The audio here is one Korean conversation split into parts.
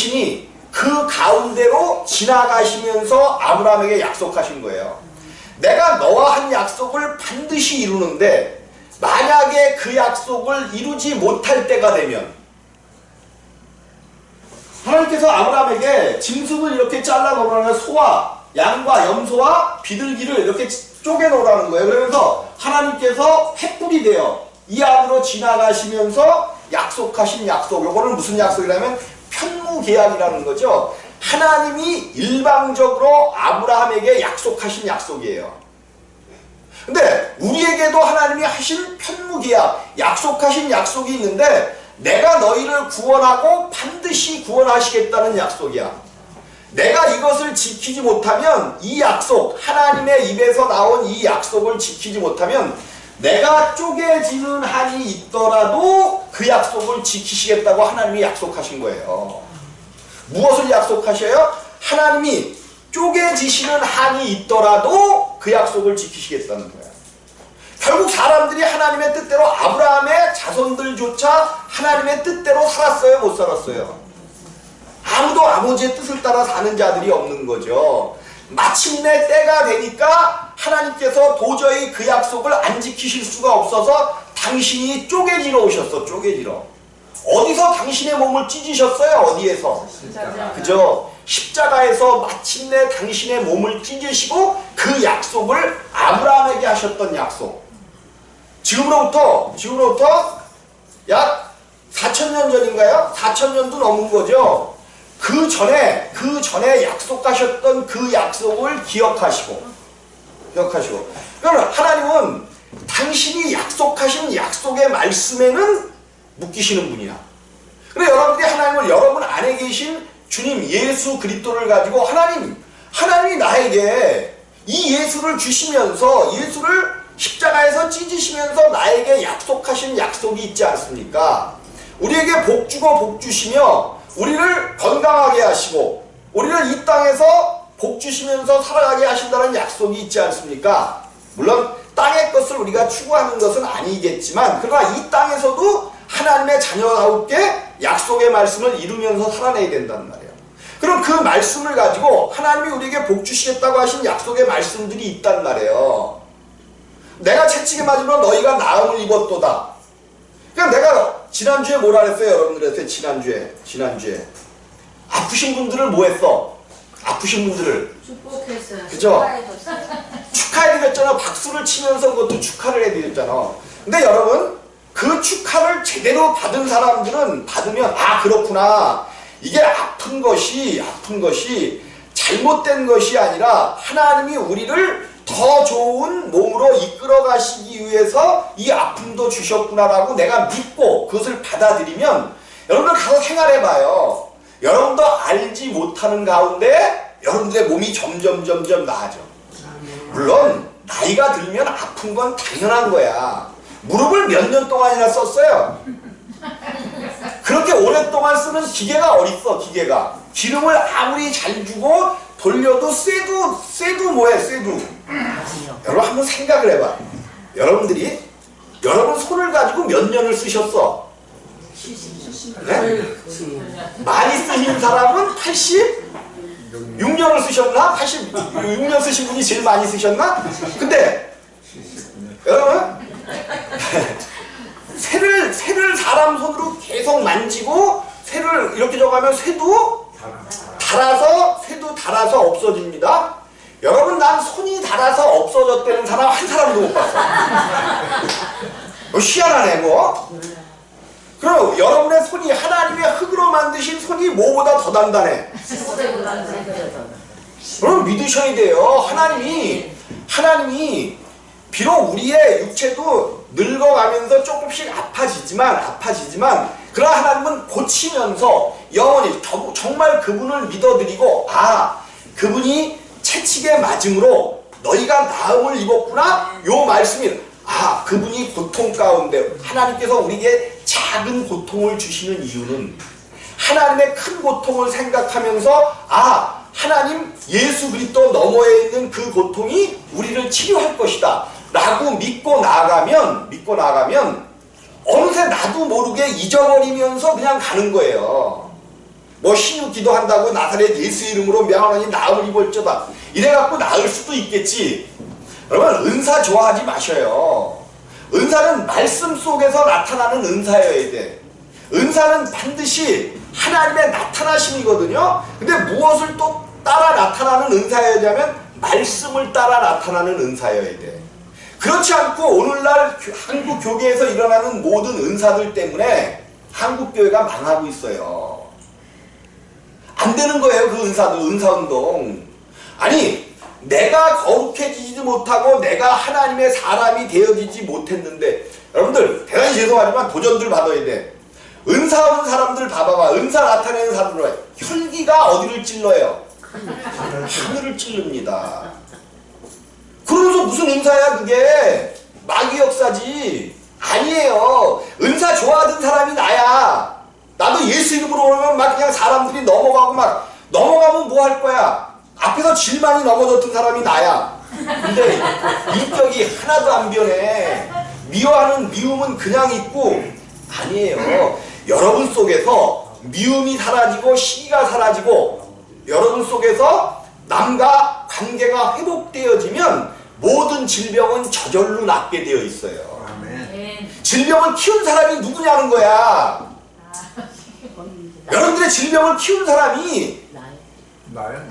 당신이 그 가운데로 지나가시면서 아브라함에게 약속하신 거예요. 내가 너와 한 약속을 반드시 이루는데 만약에 그 약속을 이루지 못할 때가 되면 하나님께서 아브라함에게 짐승을 이렇게 잘라 놓으라는 소와 양과 염소와 비둘기를 이렇게 쪼개 놓으라는 거예요. 그러면서 하나님께서 횃불이 되어 이 안으로 지나가시면서 약속하신 약속, 요거는 무슨 약속이라면 편무계약이라는 거죠. 하나님이 일방적으로 아브라함에게 약속하신 약속이에요. 근데 우리에게도 하나님이 하신 편무계약, 약속하신 약속이 있는데 내가 너희를 구원하고 반드시 구원하시겠다는 약속이야. 내가 이것을 지키지 못하면 이 약속, 하나님의 입에서 나온 이 약속을 지키지 못하면 내가 쪼개지는 한이 있더라도 그 약속을 지키시겠다고 하나님이 약속하신 거예요. 무엇을 약속하셔요? 하나님이 쪼개지시는 한이 있더라도 그 약속을 지키시겠다는 거예요. 결국 사람들이 하나님의 뜻대로 아브라함의 자손들조차 하나님의 뜻대로 살았어요? 못 살았어요? 아무도 아버지의 뜻을 따라 사는 자들이 없는 거죠. 마침내 때가 되니까 하나님께서 도저히 그 약속을 안 지키실 수가 없어서 당신이 쪼개지러 오셨어. 쪼개지러. 어디서 당신의 몸을 찢으셨어요? 어디에서? 그죠? 십자가에서 마침내 당신의 몸을 찢으시고 그 약속을 아브라함에게 하셨던 약속. 지금으로부터 약 4,000년 전인가요? 4,000년도 넘은 거죠. 그 전에 약속하셨던 그 약속을 기억하시고. 그러면 하나님은 당신이 약속하신 약속의 말씀에는 묶이시는 분이야. 그래 여러분들이 하나님을 여러분 안에 계신 주님 예수 그리스도를 가지고 하나님이 나에게 이 예수를 주시면서 예수를 십자가에서 찢으시면서 나에게 약속하신 약속이 있지 않습니까? 우리에게 복 주고 복 주시며 우리를 건강하게 하시고 우리를 이 땅에서 복 주시면서 살아가게 하신다는 약속이 있지 않습니까? 물론 땅의 것을 우리가 추구하는 것은 아니겠지만 그러나 이 땅에서도 하나님의 자녀다우게 약속의 말씀을 이루면서 살아내야 된다는 말이에요. 그럼 그 말씀을 가지고 하나님이 우리에게 복 주시겠다고 하신 약속의 말씀들이 있단 말이에요. 내가 채찍에 맞으면 너희가 나음을 입었도다. 그러니까 내가 지난주에 뭐라 그랬어요? 여러분들한테 지난주에 아프신 분들을 뭐 했어? 아프신 분들을 축복했어요. 그죠? 축하해드렸잖아. 박수를 치면서 그것도 축하를 해드렸잖아. 근데 여러분 그 축하를 제대로 받은 사람들은 받으면 아 그렇구나. 이게 아픈 것이 잘못된 것이 아니라 하나님이 우리를 더 좋은 몸으로 이끌어 가시기 위해서 이 아픔도 주셨구나라고 내가 믿고 그것을 받아들이면 여러분들 가서 생활해봐요. 여러분도 알지 못하는 가운데 여러분들의 몸이 점점 나아져. 물론 나이가 들면 아픈 건 당연한 거야. 무릎을 몇 년 동안이나 썼어요. 그렇게 오랫동안 쓰는 기계가 어딨어. 기계가 기름을 아무리 잘 주고 돌려도 쇠도 뭐해. 여러분 한번 생각을 해봐. 여러분 손을 가지고 몇 년을 쓰셨어? 네? 많이 쓰신 사람은 86년을 쓰셨나? 86년 쓰신 분이 제일 많이 쓰셨나? 근데 여러분 새를 사람 손으로 계속 만지고 새를 이렇게 줘가면 새도 닳아서 없어집니다. 여러분 난 손이 닳아서 없어졌다는 사람 한 사람도 못 봤어. 희한하네 뭐. 그럼 여러분의 손이 하나님의 흙으로 만드신 손이 뭐보다 더 단단해. 그럼 믿으셔야 돼요. 하나님이 비록 우리의 육체도 늙어가면서 조금씩 아파지지만 그러나 하나님은 고치면서 영원히 정말 그분을 믿어드리고 그분이 채찍에 맞음으로 너희가 나음을 입었구나. 요 말씀이 그분이 고통 가운데 하나님께서 우리에게 작은 고통을 주시는 이유는 하나님의 큰 고통을 생각하면서 하나님 예수 그리스도 너머에 있는 그 고통이 우리를 치료할 것이다 라고 믿고 나아가면 어느새 나도 모르게 잊어버리면서 그냥 가는 거예요. 뭐 신유 기도한다고 나사렛 예수 이름으로 명하노니 나음을 입을지어다 이래갖고 나을 수도 있겠지. 여러분 은사 좋아하지 마셔요. 은사는 말씀 속에서 나타나는 은사여야 돼. 은사는 반드시 하나님의 나타나심이거든요. 근데 무엇을 또 따라 나타나는 은사여야 되면 말씀을 따라 나타나는 은사여야 돼. 그렇지 않고 오늘날 한국 교계에서 일어나는 모든 은사들 때문에 한국 교회가 망하고 있어요. 안 되는 거예요. 그 은사들, 은사운동. 아니 내가 거룩해지지 못하고 내가 하나님의 사람이 되어지지 못했는데, 여러분들 대단히 죄송하지만 도전들 받아야 돼. 은사 없는 사람들 봐봐봐. 은사 나타내는 사람들 혈기가 어디를 찔러요? 하늘을 찌릅니다. 그러면서 무슨 은사야 그게? 마귀 역사지. 아니에요. 은사 좋아하던 사람이 나야. 나도 예수 이름으로 오면 막 그냥 사람들이 넘어가고 막 넘어가면 뭐 할 거야? 앞에서 질 많이 넘어졌던 사람이 나야. 근데 인격이 하나도 안 변해. 미워하는 미움은 그냥 있고 아니에요. 여러분 속에서 미움이 사라지고 시기가 사라지고 여러분 속에서 남과 관계가 회복되어지면 모든 질병은 저절로 낫게 되어 있어요. 아멘. 질병을 키운 사람이 누구냐는 거야. 여러분들의 질병을 키운 사람이 나요?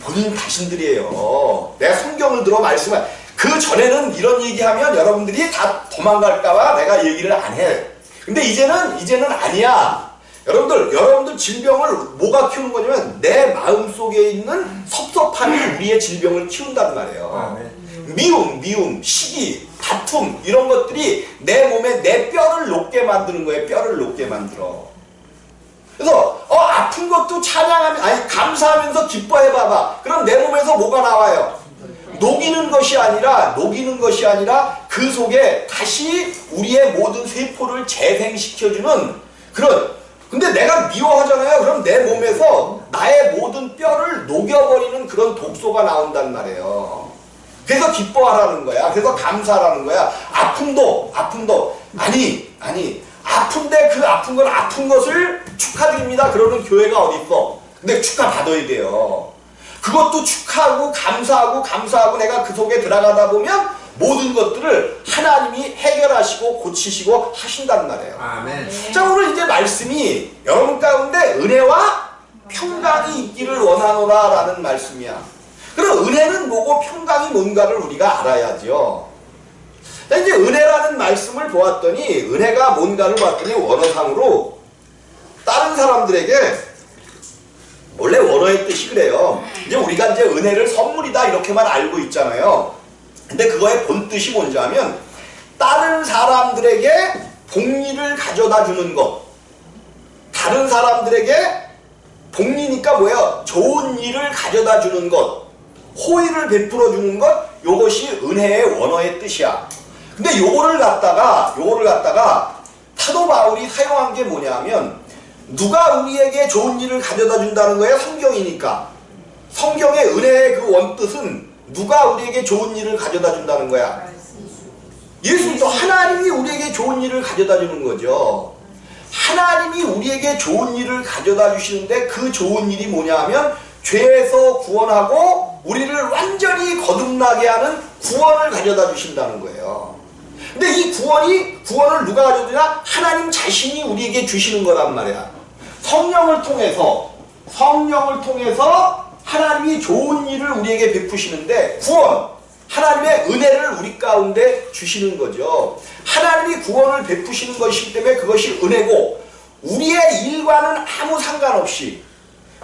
본인 자신들이에요. 내가 성경을 들어 말씀을 그 전에는 이런 얘기하면 여러분들이 다 도망갈까봐 내가 얘기를 안 해. 근데 이제는 아니야. 여러분들 질병을 뭐가 키우는 거냐면 내 마음속에 있는 섭섭함이 우리의 질병을 키운단 말이에요. 미움, 시기, 다툼 이런 것들이 내 몸에 내 뼈를 녹게 만드는 거예요. 뼈를 녹게 만들어. 그래서 아픈 것도 찬양하면 아니 감사하면서 기뻐해 봐봐. 그럼 내 몸에서 뭐가 나와요? 녹이는 것이 아니라 그 속에 다시 우리의 모든 세포를 재생시켜주는 그런. 근데 내가 미워하잖아요. 그럼 내 몸에서 나의 모든 뼈를 녹여버리는 그런 독소가 나온단 말이에요. 그래서 기뻐하라는 거야. 그래서 감사하라는 거야. 아픔도 아니 아픈데 그 아픈 건 아픈 것을 축하드립니다 그러는 교회가 어디 있어? 근데 축하 받아야 돼요. 그것도 축하하고 감사하고 내가 그 속에 들어가다 보면 모든 것들을 하나님이 해결하시고 고치시고 하신단 말이에요. 아멘. 자, 오늘 이제 말씀이 여러분 가운데 은혜와 평강이 있기를 원하노라 라는 말씀이야. 그럼 은혜는 뭐고 평강이 뭔가를 우리가 알아야죠. 자, 이제 은혜라는 말씀을 보았더니 은혜가 뭔가를 봤더니 원어상으로 다른 사람들에게 원래 원어의 뜻이 그래요. 이제 우리가 이제 은혜를 선물이다 이렇게만 알고 있잖아요. 근데 그거의 본 뜻이 뭔지 하면 다른 사람들에게 복리를 가져다 주는 것. 다른 사람들에게 복리니까 뭐예요? 좋은 일을 가져다 주는 것. 호의를 베풀어 주는 것. 요것이 은혜의 원어의 뜻이야. 근데 요거를 갖다가 사도 바울이 사용한 게 뭐냐면 누가 우리에게 좋은 일을 가져다 준다는 거예요? 성경이니까. 성경의 은혜의 그 원뜻은 누가 우리에게 좋은 일을 가져다 준다는 거야? 예수도 하나님이 우리에게 좋은 일을 가져다 주는 거죠. 하나님이 우리에게 좋은 일을 가져다 주시는데 그 좋은 일이 뭐냐 하면 죄에서 구원하고 우리를 완전히 거듭나게 하는 구원을 가져다 주신다는 거예요. 근데 이 구원을 누가 가져다 주냐? 하나님 자신이 우리에게 주시는 거란 말이야. 성령을 통해서 하나님이 좋은 일을 우리에게 베푸시는데 구원, 하나님의 은혜를 우리 가운데 주시는 거죠. 하나님이 구원을 베푸시는 것이기 때문에 그것이 은혜고 우리의 일과는 아무 상관없이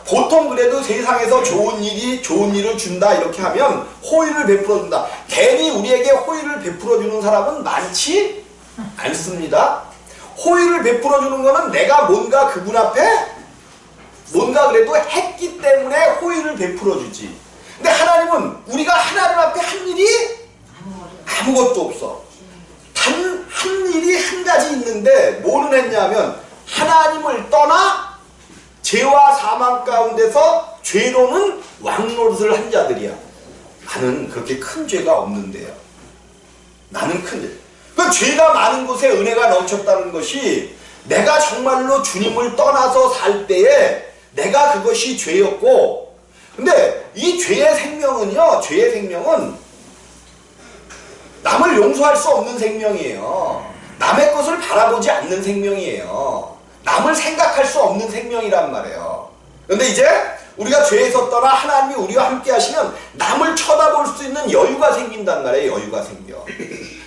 보통 그래도 세상에서 좋은 일을 준다 이렇게 하면 호의를 베풀어 준다. 괜히 우리에게 호의를 베풀어 주는 사람은 많지 않습니다. 호의를 베풀어 주는 거는 내가 뭔가 그분 앞에 뭔가 그래도 했기 때문에 호의를 베풀어 주지. 근데 하나님은 우리가 하나님 앞에 한 일이 아무것도 없어. 단 한 일이 한 가지 있는데 뭐는 했냐면 하나님을 떠나 죄와 사망 가운데서 죄로는 왕노릇을 한 자들이야. 나는 그렇게 큰 죄가 없는데요. 나는 큰 죄. 그 죄가 많은 곳에 은혜가 넘쳤다는 것이 내가 정말로 주님을 떠나서 살 때에 내가 그것이 죄였고, 근데 이 죄의 생명은요, 죄의 생명은 남을 용서할 수 없는 생명이에요. 남의 것을 바라보지 않는 생명이에요. 남을 생각할 수 없는 생명이란 말이에요. 그런데 이제 우리가 죄에서 떠나 하나님이 우리와 함께 하시면 남을 쳐다볼 수 있는 여유가 생긴단 말이에요. 여유가 생겨.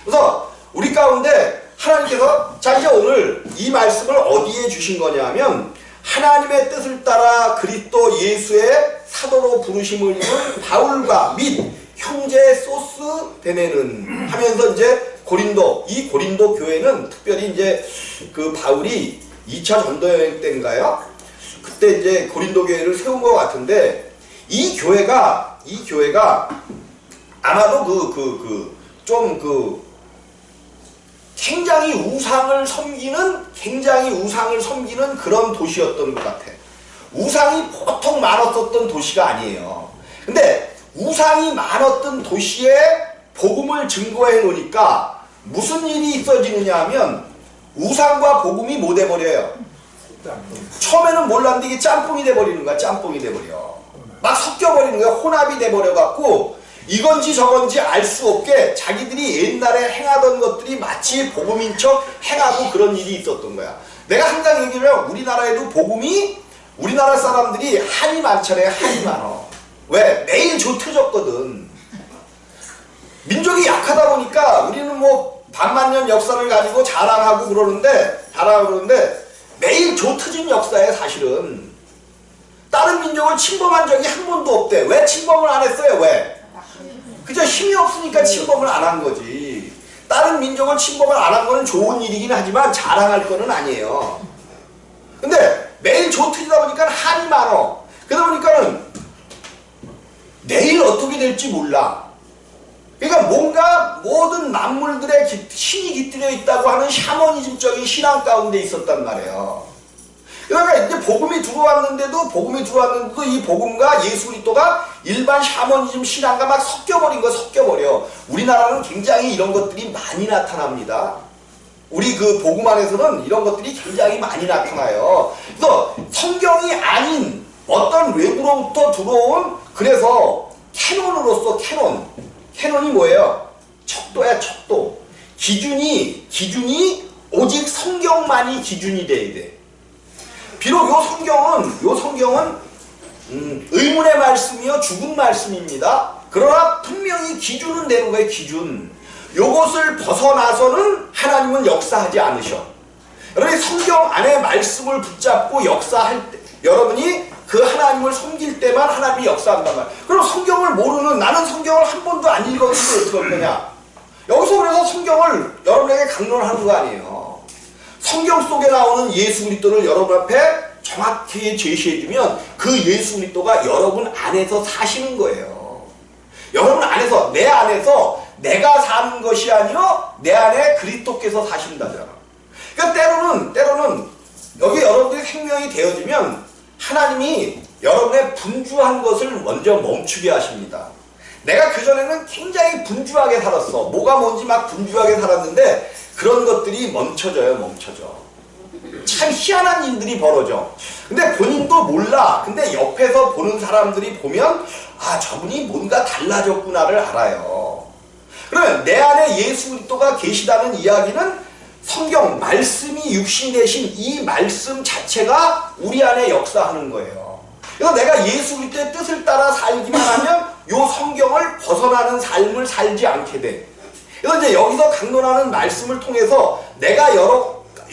그래서 우리 가운데 하나님께서, 자 이제 오늘 이 말씀을 어디에 주신 거냐 하면, 하나님의 뜻을 따라 그리스도 예수의 사도로 부르심을 입은 바울과 및 형제 소스데네는 하면서 이제 고린도, 이 고린도 교회는 특별히 이제 그 바울이 2차 전도 여행 때인가요? 그때 이제 고린도 교회를 세운 것 같은데, 이 교회가 아마도 굉장히 우상을 섬기는 그런 도시였던 것 같아. 우상이 보통 많았었던 도시가 아니에요. 근데 우상이 많았던 도시에 복음을 증거해 놓으니까 무슨 일이 있어지느냐 하면, 우상과 복음이 뭐 돼버려요? 처음에는 몰랐는데 이게 짬뽕이 돼버리는 거야. 짬뽕이 돼버려. 막 섞여버리는 거야. 혼합이 돼버려갖고 이건지 저건지 알 수 없게 자기들이 옛날에 행하던 것들이 마치 복음인 척 행하고 그런 일이 있었던 거야. 내가 항상 얘기하면, 우리나라에도 복음이, 우리나라 사람들이 한이 많잖아요. 한이 많어. 왜? 매일 조트졌거든. 민족이 약하다 보니까 우리는 뭐 반만년 역사를 가지고 자랑하고 그러는데 매일 조트진 역사에 사실은 다른 민족을 침범한 적이 한 번도 없대. 왜 침범을 안 했어요? 왜? 그저 힘이 없으니까 침범을 안 한 거지. 다른 민족을 침범을 안 한 거는 좋은 일이긴 하지만 자랑할 거는 아니에요. 근데 매일 조트이다 보니까 한이 많어. 그러다 보니까는 내일 어떻게 될지 몰라. 그러니까 뭔가 모든 만물들의 신이 깃들여 있다고 하는 샤머니즘적인 신앙 가운데 있었단 말이에요. 그러니까 이제 복음이 들어왔는데도 이 복음과 예수 그리스도가 일반 샤머니즘 신앙과 막 섞여버린 거, 섞여버려. 우리나라는 굉장히 이런 것들이 많이 나타납니다. 우리 그 복음 안에서는 이런 것들이 굉장히 많이 나타나요. 그래서 성경이 아닌 어떤 외부로부터 들어온, 그래서 캐논으로서 캐논이 뭐예요? 척도야, 척도. 기준이 오직 성경만이 기준이 돼야 돼. 비록 요 성경은 의문의 말씀이요 죽은 말씀입니다. 그러나 분명히 기준은 내는 거예요. 기준. 요것을 벗어나서는 하나님은 역사하지 않으셔. 여러분이 성경 안에 말씀을 붙잡고 역사할 때, 여러분이 그 하나님을 섬길 때만 하나님이 역사한단 말이야. 그럼 성경을 모르는, 나는 성경을 한 번도 안 읽었는데 어떻게 할 거냐? 여기서 그래서 성경을 여러분에게 강론하는 거 아니에요. 성경 속에 나오는 예수 그리스도를 여러분 앞에 정확히 제시해주면 그 예수 그리스도가 여러분 안에서 사시는 거예요. 여러분 안에서, 내 안에서 내가 사는 것이 아니요 내 안에 그리스도께서 사신다잖아. 그러니까 때로는 여기 여러분들이 생명이 되어지면 하나님이 여러분의 분주한 것을 먼저 멈추게 하십니다. 내가 그전에는 굉장히 분주하게 살았어. 뭐가 뭔지 막 분주하게 살았는데 그런 것들이 멈춰져. 참 희한한 일들이 벌어져. 근데 본인도 몰라. 근데 옆에서 보는 사람들이 보면, 아, 저분이 뭔가 달라졌구나를 알아요. 그러면 내 안에 예수 그리스도가 계시다는 이야기는 성경 말씀이 육신 되신 이 말씀 자체가 우리 안에 역사하는 거예요. 그래서 내가 예수 그리스도의 뜻을 따라 살기만 하면 요 성경을 벗어나는 삶을 살지 않게 돼. 그래서 이제 여기서 강론하는 말씀을 통해서 내가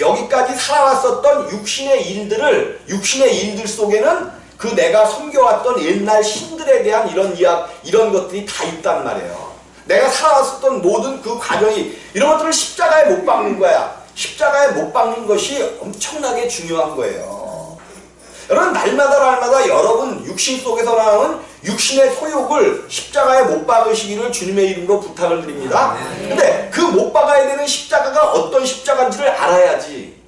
여기까지 살아왔었던 육신의 일들 속에는 그 내가 섬겨왔던 옛날 신들에 대한 이런 것들이 다 있단 말이에요. 내가 살아왔었던 모든 그 과정이, 이런 것들을 십자가에 못 박는 거야. 십자가에 못 박는 것이 엄청나게 중요한 거예요. 여러분, 날마다 여러분 육신 속에서 나오는 육신의 소욕을 십자가에 못 박으시기를 주님의 이름으로 부탁을 드립니다. 근데 그 못 박아야 되는 십자가가 어떤 십자가인지를 알아야지.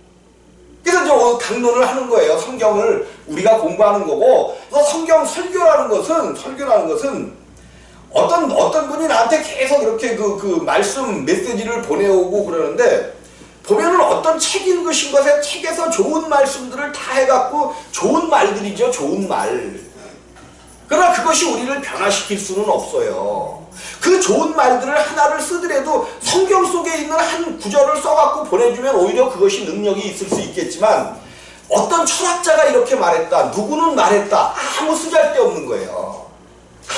그래서 이제 오늘 강론을 하는 거예요. 성경을 우리가 공부하는 거고. 그래서 성경 설교라는 것은 어떤 분이 나한테 계속 이렇게 그 말씀 메시지를 보내오고 그러는데, 보면은 어떤 책 읽으신 것에 책에서 좋은 말씀들을 다 해갖고 좋은 말들이죠. 좋은 말. 그러나 그것이 우리를 변화시킬 수는 없어요. 그 좋은 말들을 하나를 쓰더라도 성경 속에 있는 한 구절을 써갖고 보내주면 오히려 그것이 능력이 있을 수 있겠지만 어떤 철학자가 이렇게 말했다, 누구는 말했다, 아무 쓰잘데없는 거예요.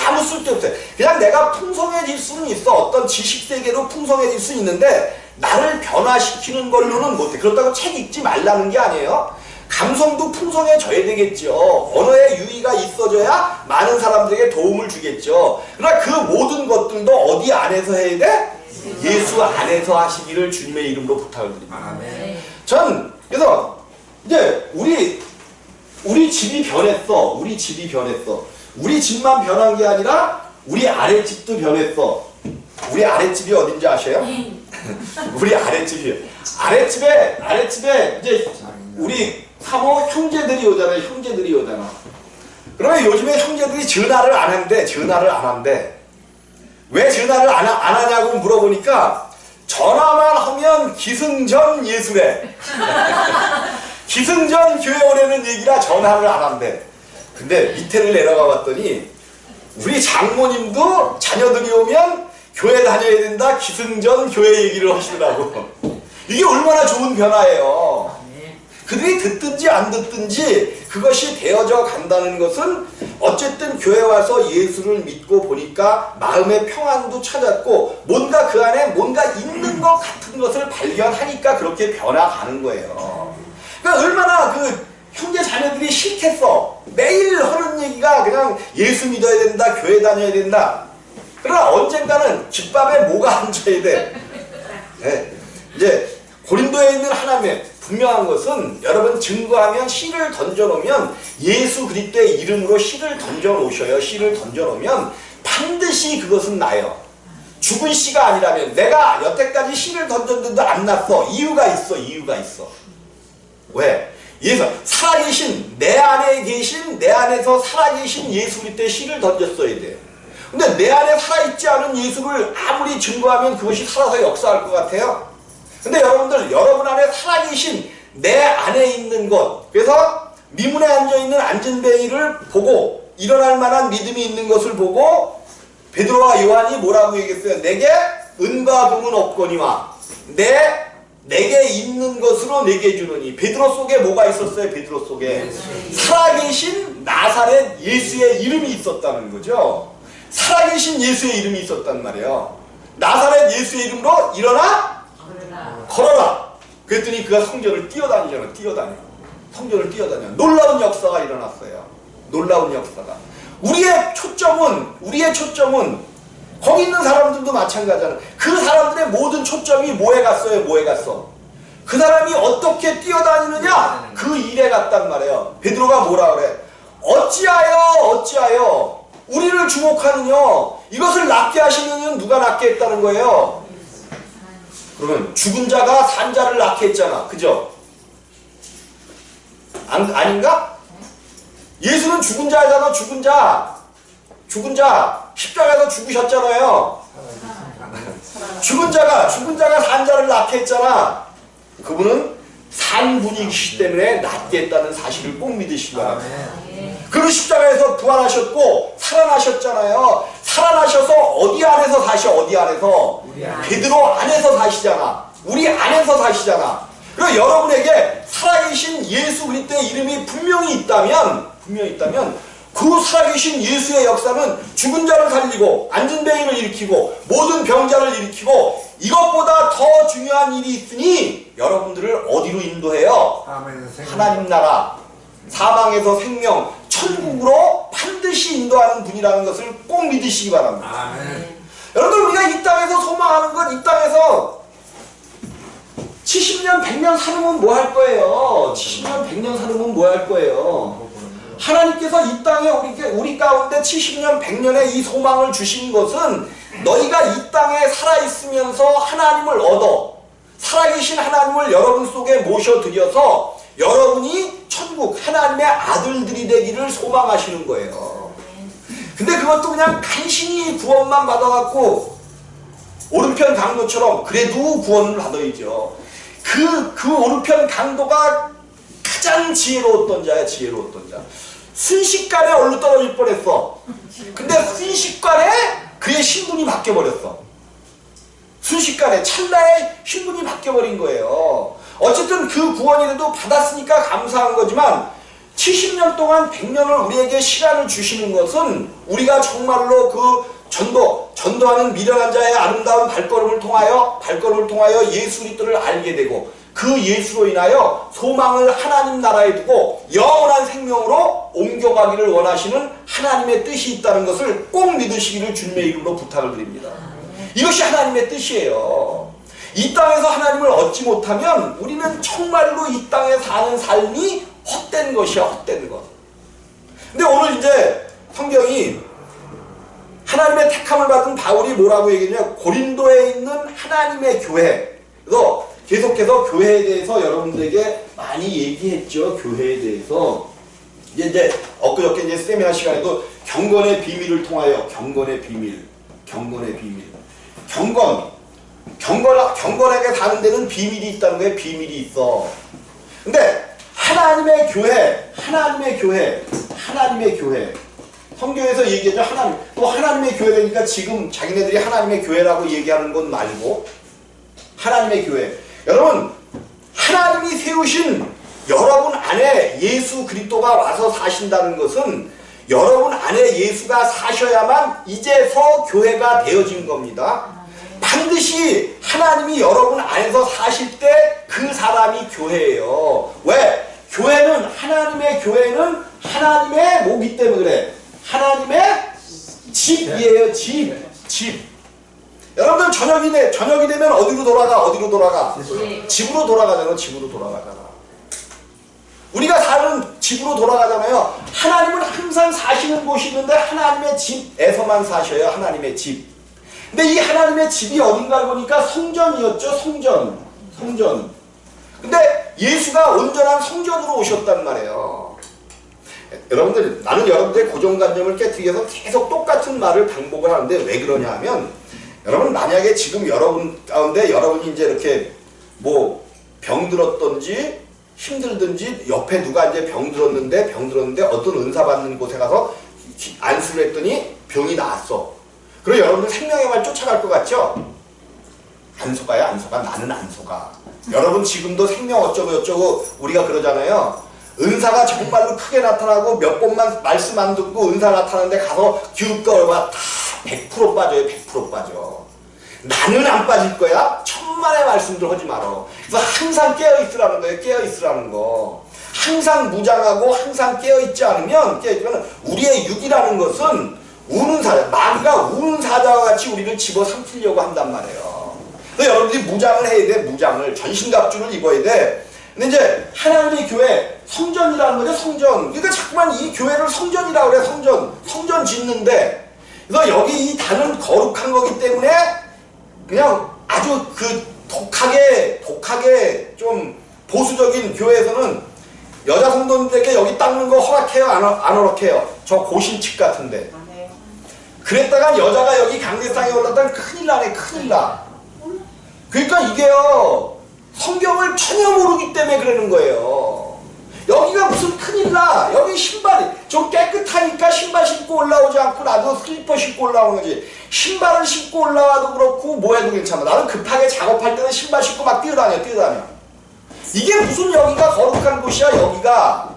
아무 쓸데없어요. 그냥 내가 풍성해질 수는 있어. 어떤 지식세계로 풍성해질 수 있는데 나를 변화시키는 걸로는 못해. 그렇다고 책 읽지 말라는 게 아니에요. 감성도 풍성해져야 되겠죠. 언어의 유의가 있어져야 많은 사람들에게 도움을 주겠죠. 그러나 그 모든 것들도 어디 안에서 해야 돼? 예수 안에서 하시기를 주님의 이름으로 부탁을 드립니다. 아멘. 전 그래서 이제 우리 집이 변했어. 우리 집이 변했어. 우리 집만 변한 게 아니라 우리 아랫집도 변했어. 우리 아랫집이 어딘지 아셔요? 우리 아랫집이요. 아랫집에 이제 우리 사모 형제들이 오잖아요. 형제들이 오잖아. 그러면 요즘에 형제들이 전화를 안 한대. 왜 전화를 안 하냐고 물어보니까 전화만 하면 기승전 예수래. 기승전 교회 오라는 얘기라 전화를 안 한대. 근데 밑에를 내려가 봤더니 우리 장모님도 자녀들이 오면 교회 다녀야 된다. 기승전 교회 얘기를 하시더라고. 이게 얼마나 좋은 변화예요. 그들이 듣든지 안 듣든지 그것이 되어져 간다는 것은 어쨌든 교회 와서 예수를 믿고 보니까 마음의 평안도 찾았고 뭔가 그 안에 뭔가 있는 것 같은 것을 발견하니까 그렇게 변화가는 거예요. 그러니까 얼마나 그 형제 자녀들이 싫겠어. 매일 하는 얘기가 그냥 예수 믿어야 된다, 교회 다녀야 된다. 그러나 언젠가는 집밥에 뭐가 앉아야 돼. 네. 이제 고린도에 있는 하나님의 분명한 것은 여러분 증거하면 씨를 던져놓으면 예수 그리스도의 이름으로 씨를 던져놓으셔요. 씨를 던져놓으면 반드시 그것은 나요. 죽은 씨가 아니라면 내가 여태까지 씨를 던졌는데도 안 났어. 이유가 있어. 왜? 예수 살아계신 내 안에서 살아계신 예수 그리스도의 씨를 던졌어야 돼. 근데 내 안에 살아있지 않은 예수를 아무리 증거하면 그것이 살아서 역사할 것 같아요? 근데 여러분들, 여러분 안에 살아계신 내 안에 있는 것, 그래서 미문에 앉아있는 안전뱅이를 보고 일어날 만한 믿음이 있는 것을 보고 베드로와 요한이 뭐라고 얘기했어요? 내게 은과 금은 없거니와 내게 있는 것으로 내게 주느니. 베드로 속에 뭐가 있었어요? 베드로 속에 살아계신 나사렛 예수의 이름이 있었다는 거죠. 살아계신 예수의 이름이 있었단 말이에요. 나사렛 예수의 이름으로 일어나 걸어라. 그랬더니 그가 성전을 뛰어다니잖아. 성전을 뛰어다녀. 놀라운 역사가 일어났어요. 놀라운 역사가. 우리의 초점은 거기 있는 사람들도 마찬가지잖아. 그 사람들의 모든 초점이 뭐에 갔어? 그 사람이 어떻게 뛰어다니느냐? 그 일에 갔단 말이에요. 베드로가 뭐라 그래? 어찌하여 우리를 주목하느냐? 이것을 낫게 하시는 이는 누가 낫게 했다는 거예요? 그러면 죽은 자가 산 자를 낳게 했잖아. 그죠? 아닌가? 예수는 죽은 자잖아. 죽은 자 십자가에서 죽으셨잖아요. 죽은 자가 산 자를 낳게 했잖아. 그분은 산 분이시기 때문에 낫게 했다는 사실을 꼭 믿으시기 바랍니다. 그리고 십자가에서 부활하셨고 살아나셨잖아요. 살아나셔서 어디 안에서 사셔? 베드로 안에서 사시잖아. 우리 안에서 사시잖아. 그리고 여러분에게 살아계신 예수 그리스도의 이름이 분명히 있다면 그 살아계신 예수의 역사는 죽은 자를 살리고 안전뱅이를 일으키고 모든 병자를 일으키고 이것보다 더 중요한 일이 있으니 여러분들을 어디로 인도해요? 하나님 나라, 사망에서 생명, 천국으로 반드시 인도하는 분이라는 것을 꼭 믿으시기 바랍니다. 아멘. 여러분들, 우리가 이 땅에서 소망하는 건 이 땅에서 70년, 100년 살면 뭐 할 거예요? 70년, 100년 살면 뭐 할 거예요? 하나님께서 이 땅에 우리 가운데 70년, 100년의 이 소망을 주신 것은 너희가 이 땅에 살아있으면서 하나님을 얻어 살아계신 하나님을 여러분 속에 모셔드려서 여러분이 천국 하나님의 아들들이 되기를 소망하시는 거예요. 근데 그것도 그냥 간신히 구원만 받아갖고 오른편 강로처럼 그래도 구원을 받아야죠. 그 그 오른편 강도가 가장 지혜로웠던 자야, 지혜로웠던 자. 순식간에 얼로 떨어질 뻔했어. 근데 순식간에 그의 신분이 바뀌어버렸어. 순식간에 찰나에 신분이 바뀌어버린 거예요. 어쨌든 그 구원이라도 받았으니까 감사한 거지만 70년 동안 100년을 우리에게 시간을 주시는 것은 우리가 정말로 그 전도하는 미련한 자의 아름다운 발걸음을 통하여 예수 그리스도를 알게 되고 그 예수로 인하여 소망을 하나님 나라에 두고 영원한 생명으로 옮겨가기를 원하시는 하나님의 뜻이 있다는 것을 꼭 믿으시기를 주님의 이름으로 부탁을 드립니다. 이것이 하나님의 뜻이에요. 이 땅에서 하나님을 얻지 못하면 우리는 정말로 이 땅에 사는 삶이 헛된 것이야, 헛된 것. 근데 오늘 이제 성경이 하나님의 택함을 받은 바울이 뭐라고 얘기했냐, 고린도에 있는 하나님의 교회. 그래서 계속해서 교회에 대해서 여러분들에게 많이 얘기했죠. 교회에 대해서 이제 엊그저께 이제 세미나 시간에도 경건의 비밀을 통하여 경건의 비밀 경건하게 사는 데는 비밀이 있다는 거예요. 비밀이 있어. 근데 하나님의 교회 성경에서 얘기하죠. 또 하나님의 교회라니까 지금 자기네들이 하나님의 교회라고 얘기하는 건 말고 하나님의 교회. 여러분, 하나님이 세우신 여러분 안에 예수 그리스도가 와서 사신다는 것은 여러분 안에 예수가 사셔야만 이제서 교회가 되어진 겁니다. 반드시 하나님이 여러분 안에서 사실 때 그 사람이 교회예요. 왜? 하나님의 교회는 하나님의 뭐기 때문에 그래. 하나님의 집이에요. 집. 여러분들 저녁이 되면 어디로 돌아가? 집으로 돌아가잖아. 우리가 사는 집으로 돌아가잖아요. 하나님은 항상 사시는 곳이 있는데 하나님의 집에서만 사셔요. 하나님의 집. 근데 이 하나님의 집이 어딘가를 보니까 성전이었죠. 성전. 근데 예수가 온전한 성전으로 오셨단 말이에요. 여러분들, 나는 여러분들의 고정관념을 깨뜨리기 위해서 계속 똑같은 말을 반복을 하는데 왜 그러냐 하면, 여러분 만약에 지금 여러분 가운데 여러분이 이제 이렇게 뭐 병들었던지 힘들든지 옆에 누가 이제 병들었는데 어떤 은사 받는 곳에 가서 안수를 했더니 병이 나았어. 그럼 여러분들 생명의 말 쫓아갈 것 같죠? 안 속아요. 나는 안 속아. 여러분 지금도 생명 어쩌고 우리가 그러잖아요. 은사가 정말로 크게 나타나고 몇 번만 말씀 안 듣고 은사 나타나는데 가서 기웃가 얼마 다 100% 빠져요. 100% 빠져. 나는 안 빠질 거야. 천만의 말씀들 하지 말어. 그래서 항상 깨어있으라는 거예요. 깨어있으라는 거. 항상 무장하고 항상 깨어있지 않으면 우리의 육이라는 것은 우는 사자, 마귀가 우는 사자와 같이 우리를 집어삼키려고 한단 말이에요. 그래서 여러분들이 무장을 해야 돼. 무장을. 전신갑주를 입어야 돼. 근데 이제 하나님의 교회, 성전이라는 거죠. 성전. 그러니까 자꾸만 이 교회를 성전이라고 그래. 성전 짓는데, 그래서 여기 이 단은 거룩한 거기 때문에 그냥 아주 그 독하게 좀 보수적인 교회에서는 여자 성도들에게 여기 닦는 거 허락해요? 안 허락해요? 저 고신칙 같은데. 그랬다가 여자가 여기 강대상에 올랐다면 큰일 나네. 큰일 나. 그러니까 이게요, 성경을 전혀 모르기 때문에 그러는 거예요. 여기가 무슨 큰일 나. 여기 신발이 좀 깨끗하니까 신발 신고 올라오지 않고 나도 슬리퍼 신고 올라오는 거지. 신발을 신고 올라와도 그렇고 뭐 해도 괜찮아. 나는 급하게 작업할 때는 신발 신고 막 뛰어다녀. 이게 무슨 여기가 거룩한 곳이야. 여기가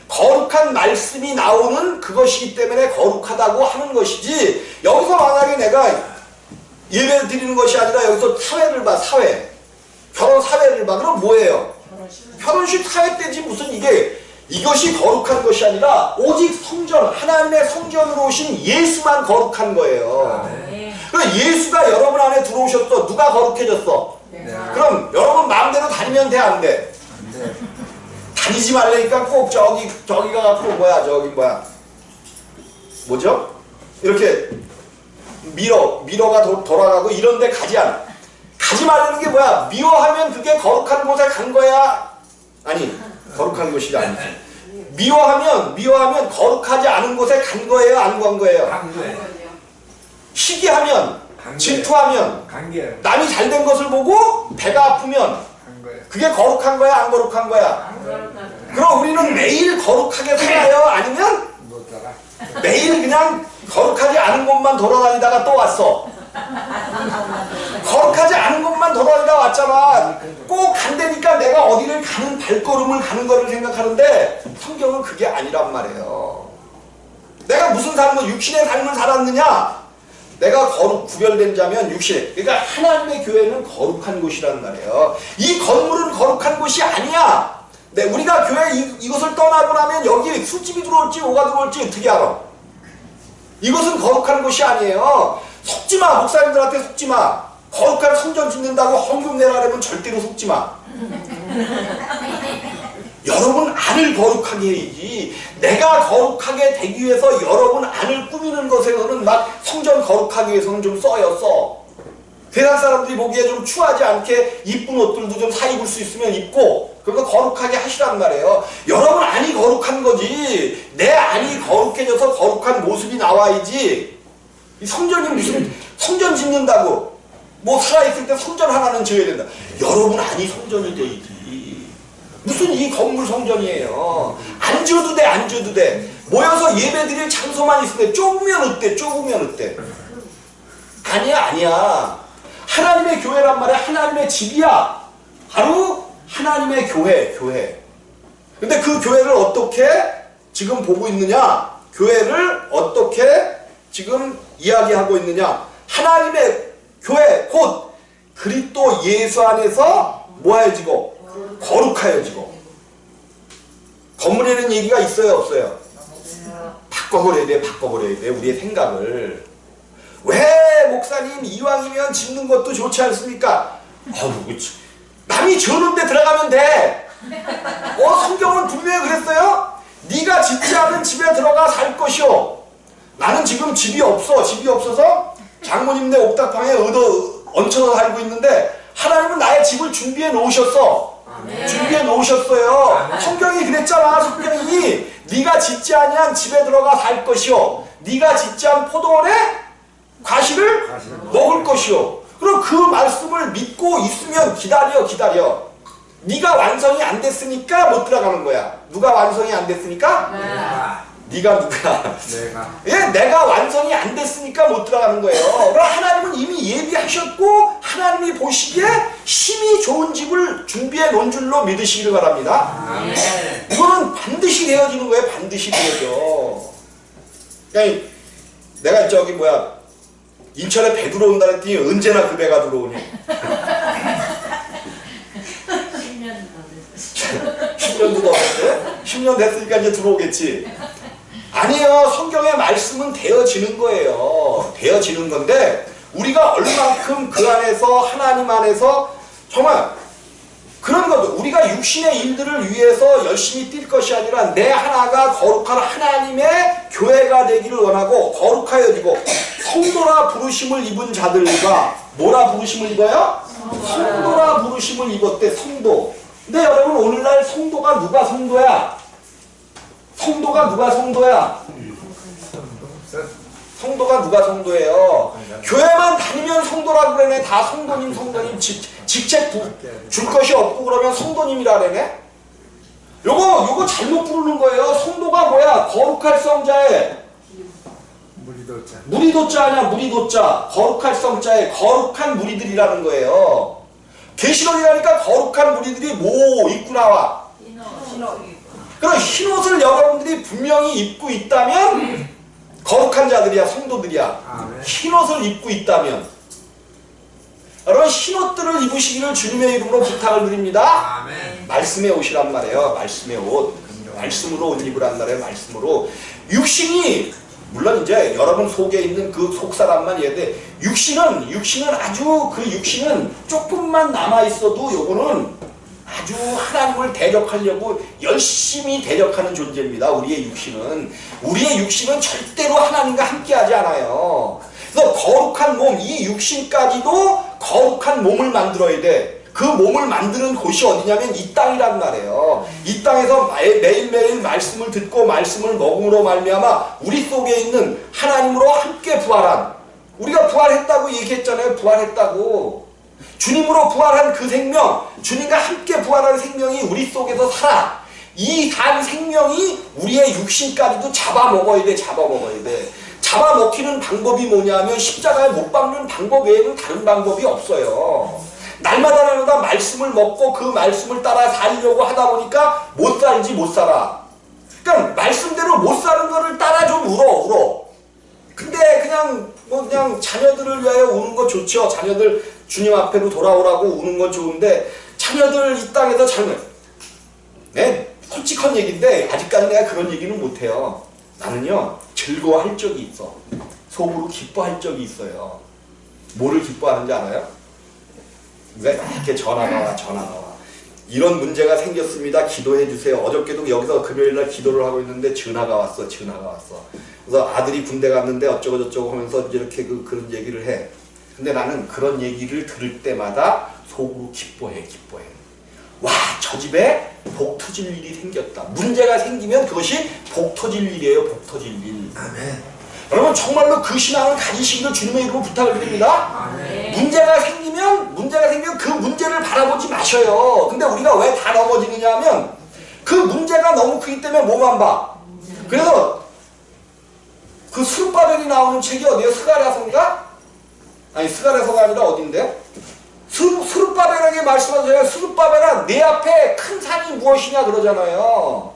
거룩한 말씀이 나오는 그것이기 때문에 거룩하다고 하는 것이지, 여기서 만약에 내가 예배를 드리는 것이 아니라 여기서 사회를 봐. 결혼 사회를 봐. 그럼 뭐예요? 결혼식 사회 때지. 무슨 이것이 거룩한 것이 아니라 오직 성전, 하나님의 성전으로 오신 예수만 거룩한 거예요. 그럼 예수가 여러분 안에 들어오셨어. 누가 거룩해졌어? 그럼 여러분 마음대로 다니면 돼, 안 돼? 안 돼. 다니지 말라니까 꼭 저기가 갖고 뭐죠? 이렇게 미러가 돌아가고 이런 데 가지 말라는 게 뭐야? 미워하면 그게 거룩한 곳에 간 거야? 아니, 거룩한 곳이 아니지. 미워하면 거룩하지 않은 곳에 간 거예요? 안 간 거예요? 간 거예요. 시기하면, 질투하면, 간 거예요. 남이 잘된 것을 보고 배가 아프면, 간 거예요. 그게 거룩한 거야, 안 거룩한 거야? 그럼 우리는 매일 거룩하게 살아요? 아니면 못 살아. 매일 그냥 거룩하지 않은 곳만 돌아다니다가 또 왔어? 거룩하지 않은 곳만 돌아다니다 왔잖아. 꼭 간다니까 내가 어디를 가는 발걸음을 가는 거를 생각하는데 성경은 그게 아니란 말이에요. 내가 무슨 삶을 육신의 삶을 살았느냐? 내가 거룩 구별된 자면 육신. 그러니까 하나님의 교회는 거룩한 곳이란 말이에요. 이 건물은 거룩한 곳이 아니야. 네, 우리가 교회 이것을 떠나고 나면 여기 술집이 들어올지 뭐가 들어올지 어떻게 알아? 이것은 거룩한 곳이 아니에요. 속지마. 목사님들한테 속지마. 거룩한 성전 짓는다고 헌금 내라면 절대로 속지마. 여러분 안을 거룩하게 해야지. 내가 거룩하게 되기 위해서 여러분 안을 꾸미는 것에서는 막 성전 거룩하기 위해서는 좀 써. 세상 사람들이 보기에 좀 추하지 않게 이쁜 옷들도 좀 사 입을 수 있으면 입고 그거 거룩하게 하시란 말이에요. 여러분 안이 거룩한 거지. 내 안이 거룩해져서 거룩한 모습이 나와야지. 이 성전이 무슨 성전 짓는다고 뭐 살아있을 때 성전 하나는 지어야 된다. 여러분 안이 성전이 돼야지. 무슨 이 건물 성전이에요. 안 지어도 돼, 안 지어도 돼. 모여서 예배 드릴 장소만 있을 때 좁으면 어때? 좁으면 어때? 아니야. 하나님의 교회란 말이야. 하나님의 집이야. 바로 하나님의 교회. 근데 그 교회를 어떻게 지금 보고 있느냐? 교회를 어떻게 지금 이야기하고 있느냐? 하나님의 교회 곧 그리스도 예수 안에서 뭐하여지고 거룩하여지고. 건물에는 얘기가 있어요, 없어요? 바꿔버려야 돼. 우리의 생각을. 왜 목사님 이왕이면 짓는 것도 좋지 않습니까? 남이 지었는데 들어가면 돼. 성경은 분명히 그랬어요. 네가 짓지 않은 집에 들어가 살 것이오. 나는 지금 집이 없어서 장모님네 옥탑방에 얹혀서 살고 있는데 하나님은 나의 집을 준비해 놓으셨어. 준비해 놓으셨어요. 성경이 그랬잖아. 성경이 네가 짓지 아니한 집에 들어가 살 것이요 네가 짓지 않은 포도원에 과실을 먹을 것이요. 그럼 그 말씀을 믿고 있으면 기다려. 네가 완성이 안 됐으니까 못 들어가는 거야. 누가 완성이 안 됐으니까? 네가 누구야? 내가 완성이 안 됐으니까 못 들어가는 거예요. 그럼 하나님은 이미 예비하셨고 하나님이 보시기에 힘이 좋은 집을 준비해 놓은 줄로 믿으시기를 바랍니다. 이거는 반드시 되어지는 거예요. 반드시 되어져. 그냥 내가 인천에 배 들어온다 했더니 언제나 그 배가 들어오니? 10년도 더 됐어요? 10년 됐으니까 이제 들어오겠지. 아니에요. 성경의 말씀은 되어지는 거예요. 되어지는 건데 우리가 얼만큼 그 안에서 하나님 안에서 정말 그런 것도 우리가 육신의 일들을 위해서 열심히 뛸 것이 아니라 내 하나가 거룩한 하나님의 교회가 되기를 원하고 거룩하여지고 성도라 부르심을 입은 자들과 뭐라 부르심을 입어요? 성도라 부르심을 입었대. 성도. 근데 여러분 오늘날 성도가 누가 성도야? 성도가 누가 성도야? 성도가 누가 성도예요? 교회만 다니면 성도라고 그러네. 다 성도님 직책 줄 것이 없고 그러면 성도님이라 그러네. 요거 잘못 부르는 거예요. 성도가 뭐야? 거룩할 성자에 무리도자 아니야. 무리도자. 거룩할 성자에 거룩한 무리들이라는 거예요. 계시록이라니까 거룩한 무리들이 뭐 입고 나와? 그럼 흰옷을 여러분들이 분명히 입고 있다면 거룩한 자들이야. 성도들이야. 흰옷을 입고 있다면 여러분 흰옷들을 입으시기를 주님의 이름으로 부탁을 드립니다. 말씀의 옷이란 말이에요. 말씀의 옷. 말씀으로 옷 입으란 말이에요. 말씀으로. 육신이 물론 이제 여러분 속에 있는 그 속사람만 이해돼. 육신은 아주 그 육신은 조금만 남아있어도 요거는 아주 하나님을 대적하려고 열심히 대적하는 존재입니다. 우리의 육신은 절대로 하나님과 함께하지 않아요. 그래서 거룩한 몸, 이 육신까지도 거룩한 몸을 만들어야 돼. 그 몸을 만드는 곳이 어디냐면 이 땅이란 말이에요. 이 땅에서 매일매일 말씀을 듣고 말씀을 먹음으로 말미암아 우리 속에 있는 하나님으로 함께 부활한, 우리가 부활했다고 얘기했잖아요. 부활했다고. 주님으로 부활한 그 생명, 주님과 함께 부활한 생명이 우리 속에서 살아. 이 산 생명이 우리의 육신까지도 잡아먹어야 돼. 잡아먹히는 방법이 뭐냐면 십자가에 못 박는 방법 외에는 다른 방법이 없어요. 날마다 말씀을 먹고 그 말씀을 따라 살려고 하다 보니까 못 살아. 그러니까 말씀대로 못 사는 거를 따라 좀 울어. 근데 그냥 자녀들을 위하여 우는 거 좋죠. 자녀들 주님 앞에로 돌아오라고 우는 건 좋은데 자녀들 이 땅에서 네? 솔직한 얘기인데 아직까지 내가 그런 얘기는 못해요. 나는요 즐거워할 적이 있어. 속으로 기뻐할 적이 있어요. 뭐를 기뻐하는지 알아요? 이렇게 전화가 와. 이런 문제가 생겼습니다. 기도해 주세요. 어저께도 여기서 금요일날 기도를 하고 있는데 전화가 왔어. 그래서 아들이 군대 갔는데 어쩌고 하면서 이렇게 그런 얘기를 해. 근데 나는 그런 얘기를 들을 때마다 속으로 기뻐해. 와, 저 집에 복 터질 일이 생겼다. 문제가 생기면 그것이 복 터질 일이에요. 복 터질 일. 아멘. 여러분 정말로 그 신앙을 가지시기를 주님의 이름으로 부탁을 드립니다. 문제가 생기면 그 문제를 바라보지 마셔요. 근데 우리가 왜 다 넘어지느냐 하면 그 문제가 너무 크기 때문에 뭐만 봐. 그래서 그 스룹바벨이 나오는 책이 어디에요? 스가랴서인가? 아니 스가랴서가 아니라 어딘데? 스룹바벨에게 말씀하세요. 스룹바벨아 내 앞에 큰 산이 무엇이냐 그러잖아요.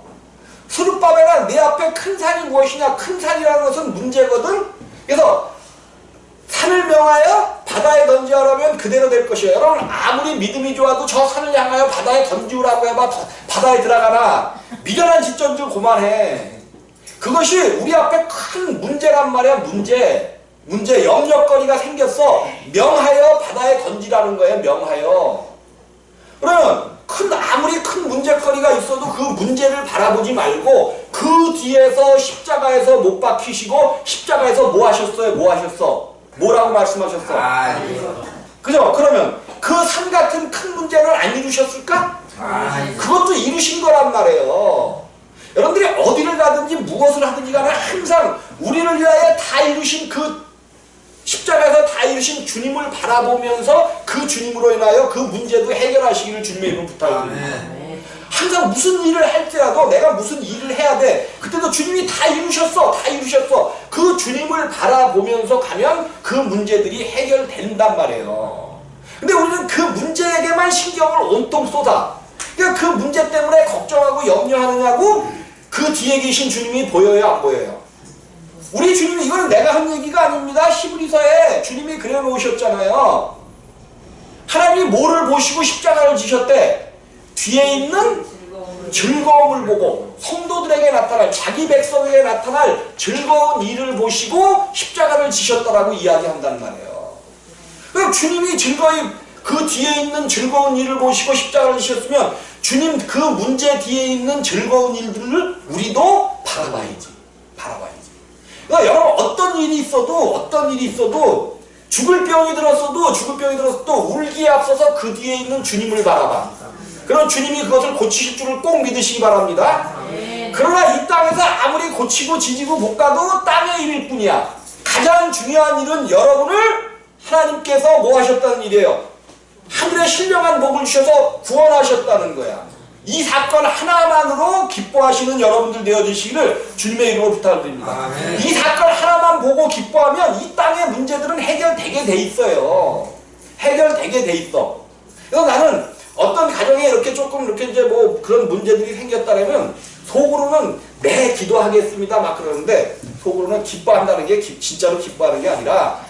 스룹바벨아 내 앞에 큰 산이 무엇이냐. 큰 산이라는 것은 문제거든. 그래서 산을 명하여 바다에 던지라면 그대로 될 것이에요. 여러분 아무리 믿음이 좋아도 저 산을 향하여 바다에 던지라고 해봐 바다에 들어가나. 미련한 짓전줄 그만해. 그것이 우리 앞에 큰 문제란 말이야. 문제 영역거리가 생겼어. 명하여 바다에 던지라는 거예요. 명하여. 그러면 아무리 큰 문제거리가 있어도 그 문제를 바라보지 말고 그 뒤에서 십자가에서 못 박히시고 십자가에서 뭐 하셨어? 뭐라고 말씀하셨어? 그죠? 그러면 그 산 같은 큰 문제를 안 이루셨을까? 그것도 이루신 거란 말이에요. 여러분들이 어디를 가든지 무엇을 하든지 간에 항상 우리를 위하여 다 이루신 그 십자가에서 다 이루신 주님을 바라보면서 그 주님으로 인하여 그 문제도 해결하시기를 주님의 이름으로 부탁드립니다. 항상 무슨 일을 할지라도 내가 무슨 일을 해야 돼. 그때도 주님이 다 이루셨어. 그 주님을 바라보면서 가면 그 문제들이 해결된단 말이에요. 근데 우리는 그 문제에게만 신경을 온통 쏟아. 그러니까 그 문제 때문에 걱정하고 염려하느냐고 그 뒤에 계신 주님이 보여요, 안 보여요? 우리 주님이, 이거는 내가 한 얘기가 아닙니다. 히브리서에 주님이 그려놓으셨잖아요. 하나님이 뭐를 보시고 십자가를 지셨대? 뒤에 있는 즐거움을 보고 성도들에게 나타날, 자기 백성에게 나타날 즐거운 일을 보시고 십자가를 지셨다라고 이야기한단 말이에요. 그럼 주님이 그 뒤에 있는 즐거운 일을 보시고 십자가를 지셨으면 주님 그 문제 뒤에 있는 즐거운 일들을 우리도 바라봐야지. 그러니까 여러분 어떤 일이 있어도 죽을 병이 들었어도 울기에 앞서서 그 뒤에 있는 주님을 바라봐. 그럼 주님이 그것을 고치실 줄을 꼭 믿으시기 바랍니다. 그러나 이 땅에서 아무리 고치고 지지고 못 가도 땅의 일일 뿐이야. 가장 중요한 일은 여러분을 하나님께서 뭐 하셨다는 일이에요? 하늘에 신령한 복을 주셔서 구원하셨다는 거야. 이 사건 하나만으로 기뻐하시는 여러분들 되어주시기를 주님의 이름으로 부탁드립니다. 이 사건 하나만 보고 기뻐하면 이 땅의 문제들은 해결되게 돼 있어요. 그래서 나는 어떤 가정에 이렇게 이제 뭐 그런 문제들이 생겼다면 속으로는 네 기도하겠습니다 막 그러는데 속으로는 기뻐한다는 게 진짜로 기뻐하는 게 아니라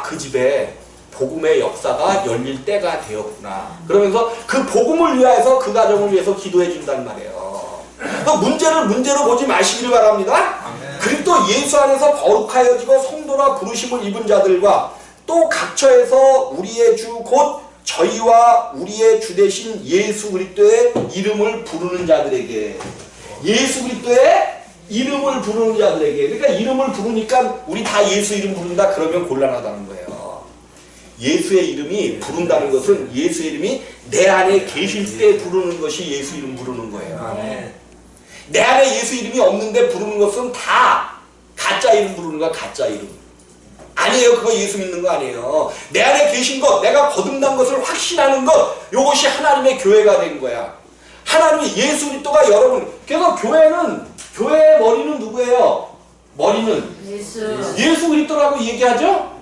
그 집에 복음의 역사가 열릴 때가 되었구나. 그러면서 그 복음을 위해서 그 가정을 위해서 기도해 준단 말이에요. 문제를 문제로 보지 마시기를 바랍니다. 그리스도 예수 안에서 거룩하여지고 성도라 부르심을 입은 자들과 또 각처에서 우리의 주 곧 저희와 우리의 주 되신 예수 그리스도의 이름을 부르는 자들에게, 예수 그리스도의 이름을 부르는 자들에게. 그러니까 이름을 부르니까 우리 다 예수 이름 부른다 그러면 곤란하다는 거예요. 예수의 이름이 부른다는 것은 예수의 이름이 내 안에 계실 때 부르는 것이 예수 이름 부르는 거예요. 내 안에 예수 이름이 없는데 부르는 것은 다 가짜 이름 부르는 거야. 가짜 이름. 아니에요. 그거 예수 믿는 거 아니에요. 내 안에 계신 것, 내가 거듭난 것을 확신하는 것, 이것이 하나님의 교회가 된 거야. 하나님이 예수 그리스도가 여러분, 그래서 교회의 머리는 누구예요? 머리는 예수 그리스도라고 얘기하죠?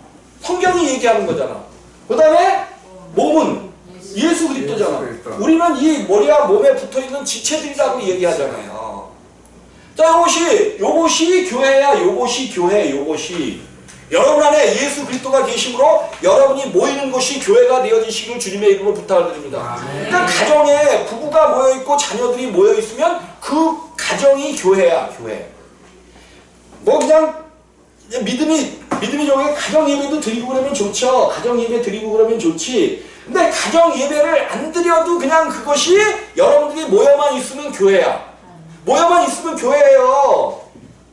성경이 얘기하는 거잖아. 그 다음에 몸은 예수 그리스도잖아. 우리는 이 머리와 몸에 붙어있는 지체들이라고 얘기하잖아요. 자, 요것이 교회야. 요것이 교회, 요것이. 여러분 안에 예수 그리스도가 계심으로 여러분이 모이는 곳이 교회가 되어지시길 주님의 이름으로 부탁을 드립니다. 그러니까 가정에 부부가 모여있고 자녀들이 모여있으면 그 가정이 교회야, 교회. 뭐 그냥 믿음이 적에 가정 예배도 드리고 그러면 좋죠. 가정 예배 드리고 그러면 좋지. 근데 가정 예배를 안 드려도 그냥 그것이 여러분들이 모여만 있으면 교회야. 모여만 있으면 교회예요.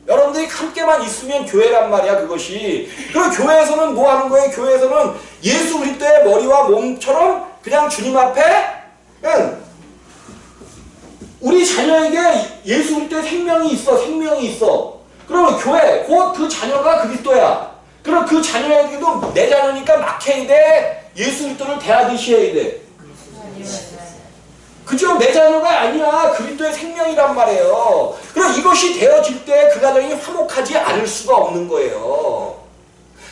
여러분들이 함께만 있으면 교회란 말이야, 그것이. 그리고 교회에서는 뭐 하는 거예요? 교회에서는 예수 그리스도의 머리와 몸처럼 그냥 주님 앞에 그냥 우리 자녀에게 예수 그리스도의 생명이 있어. 그러면 교회, 곧 그 자녀가 그리스도야. 그럼 그 자녀에게도 내 자녀니까 막해야 돼. 예수 그리스도를 대하듯이 해야 돼. 그죠? 내 자녀가 아니야. 그리스도의 생명이란 말이에요. 그럼 이것이 되어질 때 그 가정이 화목하지 않을 수가 없는 거예요.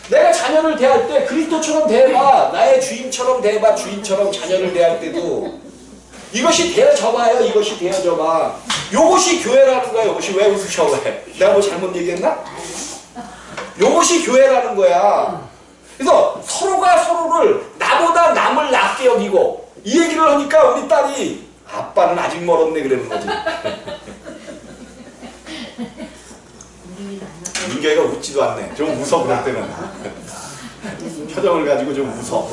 내가 자녀를 대할 때 그리스도처럼 대해봐. 나의 주인처럼 대해봐. 주인처럼 자녀를 대할 때도. 이것이 되어져봐요. 이것이 되어져봐. 요것이 교회라는 거야. 요것이. 왜 웃으셔? 왜? 내가 뭐 잘못 얘기했나? 요것이 교회라는 거야. 그래서 서로가 서로를 나보다 남을 낮게 여기고 이 얘기를 하니까 우리 딸이 아빠는 아직 멀었네 그러는 거지. 민경이가 웃지도 않네. 좀 웃어 그럴 때는. 표정을 가지고 좀 웃어.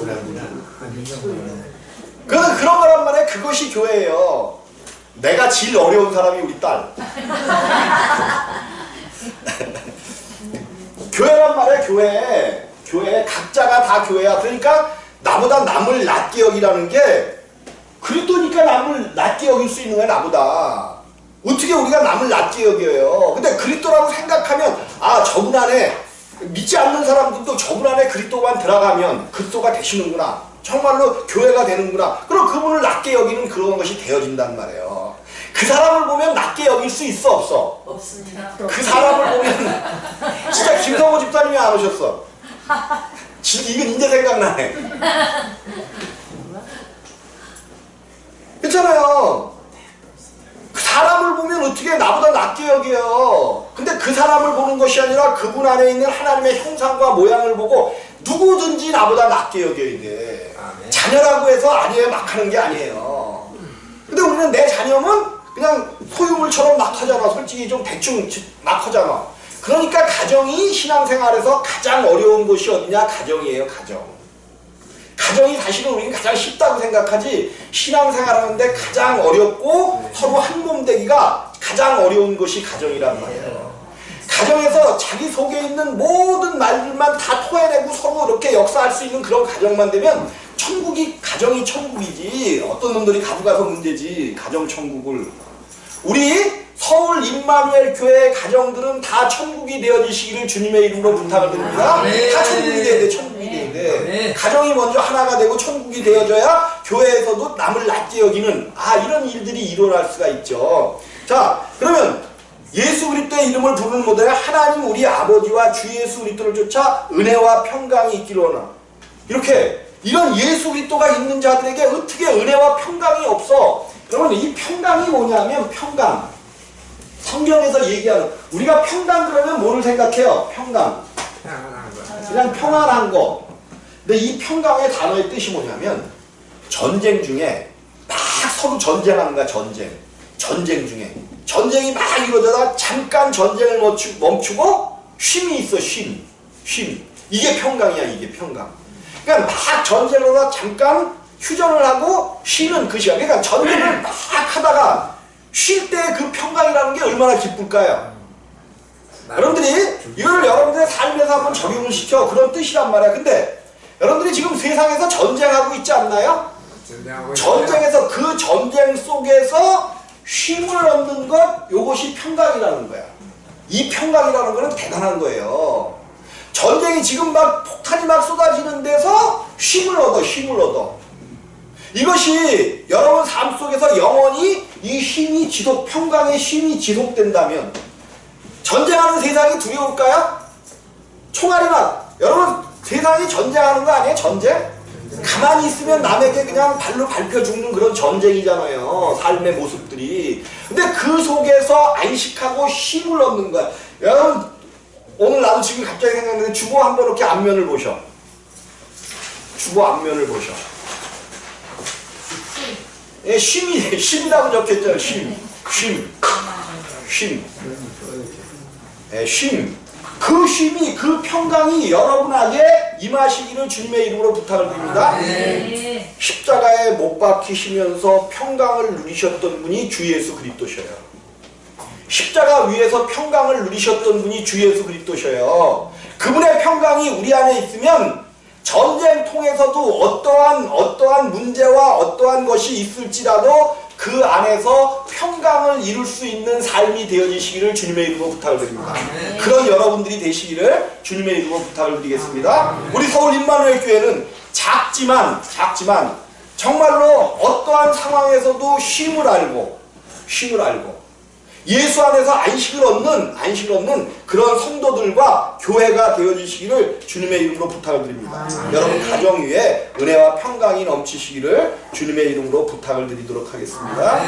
그런 거란 말이야. 그것이 교회예요. 내가 제일 어려운 사람이 우리 딸. 교회란 말이야. 교회 각자가 다 교회야. 그러니까 나보다 남을 낮게 여기라는 게 그리스도니까 남을 낮게 여길 수 있는 거야. 나보다 어떻게 우리가 남을 낮게 여겨요. 근데 그리스도라고 생각하면 아, 저분 안에 믿지 않는 사람들도 저분 안에 그리스도만 들어가면 그리스도가 되시는구나. 정말로 교회가 되는구나. 그럼 그분을 낮게 여기는 그런 것이 되어진단 말이에요. 그 사람을 보면 낮게 여길 수 있어 없어? 없습니다. 그 사람을 보면 진짜 김성호 집사님이 안 오셨어. 이건 이제 생각나네. 그렇잖아요. 그 사람을 보면 어떻게 나보다 낮게 여겨요. 근데 그 사람을 보는 것이 아니라 그분 안에 있는 하나님의 형상과 모양을 보고 누구든지 나보다 낮게 여겨야 돼. 자녀라고 해서 아니에요 막 하는 게 아니에요. 근데 우리는 내 자녀는 그냥 소유물처럼 막 하잖아. 솔직히 좀 대충 막 하잖아. 그러니까 가정이 신앙생활에서 가장 어려운 것이 어디냐? 가정이에요. 가정이 사실은 우리는 가장 쉽다고 생각하지 신앙생활하는데 가장 어렵고 서로 한 몸 되기가 가장 어려운 것이 가정이란 말이에요. 가정에서 자기 속에 있는 모든 말들만 다 토해내고 서로 이렇게 역사할 수 있는 그런 가정만 되면 가정이 천국이지. 어떤 놈들이 가져가서 문제지. 가정 천국을. 우리 서울 임마누엘 교회 가정들은 다 천국이 되어지시기를 주님의 이름으로 부탁을 드립니다. 다 천국이 돼야 돼. 천국이 돼야 돼. 가정이 먼저 하나가 되고 천국이 되어져야 교회에서도 남을 낮게 여기는 이런 일들이 일어날 수가 있죠. 자, 그러면 예수 그리스도의 이름을 부르는 모델 하나님 우리 아버지와 주 예수 그리스도를 쫓아 은혜와 평강이 있기로나. 이렇게 이런 예수 그리스도가 있는 자들에게 어떻게 은혜와 평강이 없어? 그러면 이 평강이 뭐냐면 평강. 성경에서 얘기하는 우리가 평강 그러면 뭐를 생각해요? 평강. 그냥 평안한 거. 근데 이 평강의 단어의 뜻이 뭐냐면 전쟁 중에 막 서로 전쟁하는 거야. 전쟁 중에 전쟁이 막 이루어져서 잠깐 전쟁을 멈추고 쉼이 있어. 쉼. 이게 평강이야. 이게 평강. 그러니까 막 전쟁을 하다 잠깐 휴전을 하고 쉬는 그 시간. 그러니까 전쟁을 막 하다가 쉴 때 그 평강이라는 게 얼마나 기쁠까요? 여러분들이 이거를 여러분들의 삶에서 한번 적용을 시켜. 그런 뜻이란 말이야. 근데 여러분들이 지금 세상에서 전쟁하고 있지 않나요? 전쟁에서 그 전쟁 속에서 쉼을 얻는 것, 요것이 평강이라는 거야. 이 평강이라는 거는 대단한 거예요. 전쟁이 지금 막 폭탄이 막 쏟아지는 데서 쉼을 얻어. 이것이 여러분 삶 속에서 영원히 이 쉼이 평강의 쉼이 지속된다면 전쟁하는 세상이 두려울까요? 총알이만. 여러분 세상이 전쟁하는 거 아니에요? 전쟁? 가만히 있으면 남에게 그냥 발로 밟혀 죽는 그런 전쟁이잖아요. 삶의 모습들이. 근데 그 속에서 안식하고 쉼을 얻는 거야. 여러분 오늘 나도 지금 갑자기 생각나는데 주보 한번 이렇게 앞면을 보셔. 주보 앞면을 보셔. 예, 쉼이라고 적혀있잖아요. 쉼. 예, 쉼. 그 쉼이, 그 평강이 여러분에게 임하시기를 주님의 이름으로 부탁을 드립니다. 네. 십자가에 못 박히시면서 평강을 누리셨던 분이 주 예수 그리스도셔요. 십자가 위에서 평강을 누리셨던 분이 주 예수 그리스도셔요. 그분의 평강이 우리 안에 있으면 전쟁 통해서도 어떠한 문제와 어떠한 것이 있을지라도 그 안에서 평강을 이룰 수 있는 삶이 되어지시기를 주님의 이름으로 부탁을 드립니다. 그런 여러분들이 되시기를 주님의 이름으로 부탁을 드리겠습니다. 우리 서울 임마누엘 교회는 작지만 정말로 어떠한 상황에서도 쉼을 알고 예수 안에서 안식을 얻는 그런 성도들과 교회가 되어주시기를 주님의 이름으로 부탁을 드립니다. 여러분 가정 위에 은혜와 평강이 넘치시기를 주님의 이름으로 부탁을 드리도록 하겠습니다.